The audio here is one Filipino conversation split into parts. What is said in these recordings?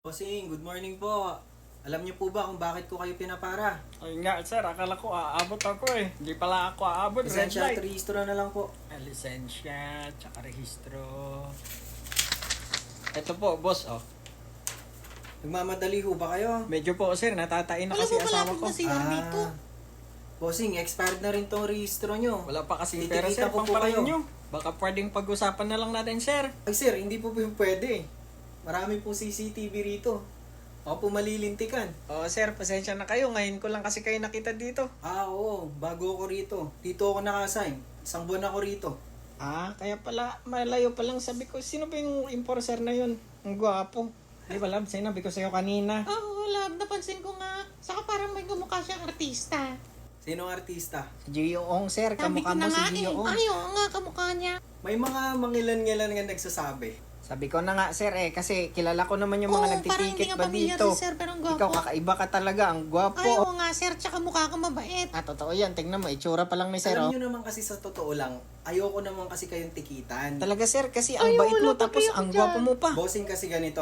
Bossing, good morning po. Alam niyo po ba kung bakit ko kayo pinapara? Ayun nga, sir. Akala ko aabot ako eh. Hindi pala ako aabot. Red Lisensya at light. rehistro na lang po. Lisensya, tsaka rehistro. Ito po, boss, oh. Nagmamadali ho ba kayo? Medyo po, sir. Natatain na Alam kasi mo, asawa malapit ko. na si Juan dito. Bossing, expired na rin tong rehistro nyo. Wala pa kasing Titikita pera, sir. ko po Pamparayin kayo. nyo. Baka pwedeng pag-usapan na lang natin, sir. Ay sir, hindi po pwede. Marami pong CCTV rito. Ako po malilintikan. Oo, sir. Pasensya na kayo. Ngayon ko lang kasi kayo nakita dito. Oo, bago ako rito. Dito ako naka-assign. Isang buwan ako rito. Kaya pala, malayo pa lang. Sabi ko, sino ba yung enforcer na yun? Ang gwapo. Di ba, love? Sinabi ko sa'yo kanina. Oo, love. Napansin ko nga. Saka parang may gumukha siyang artista. Sinong artista? Si Gio Ong, sir. Sabi Kamukha ko mo na si nga Gio Ong. Ay, oo nga, kamukha niya. May mga mangilan-ngilan nga nagsasabi. Sabi ko na nga, sir, kasi kilala ko naman yung mga Oo, parang hindi nagtitikit nga ba pamilyar dito. si sir, pero ang gwapo. Ikaw, kakaiba ka talaga. Ang gwapo. Ay, oo nga, sir. Tsaka mukha ka mabait. Totoo yan. Tingnan mo, itsura pa lang ni sir, Alam oh. nyo naman kasi sa totoo lang, ayoko naman kasi kayong tikitan. Talaga, sir, kasi ang Ay, bait mo, wala pa tapos kayo ang dyan. gwapo mo pa. Bossing kasi ganito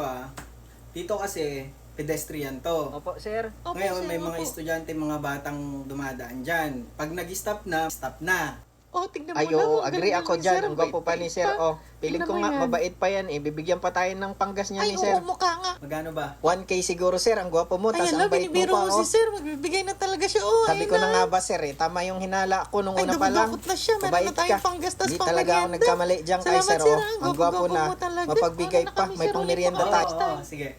Dito kasi, pedestrian to. Opo, sir. Opo, Ngayon, sir, may mga opo. estudyante, mga batang dumadaan dyan. Pag nag-stop na, stop na. Oh, tignan mo Ay, lang. oo, Ang agree galing ako ni dyan. sir, Ang gwapo pa ni sir, oh. Piling ko Tignan mo nga, yan. mabait pa yan, eh. Bibigyan pa tayo ng panggas niya ni Ay, sir. oo, mukha nga. Magkano ba? 1K siguro, sir. Ang gwapo mo, Ay, tas alam, ang bait mo binibiro pa, mo oh. si sir. Magbibigay na talaga siya. Oh, Sabi ko na nga ba, sir, tama yung hinala ko nung Ay, una pa lang. dumudukot na siya. Meron Mabait na tayong ka. panggastos, Di talaga ako pangmerienda. nagkamali dyan kay Salamat, sir, sir, oh. ah. Ang gwapo Gwapo-gwapo na. mo talaga. Mapagbigay Ano na pa. kami, May sir, ulit pangmerienda mga tayo. next time. Oo, sige.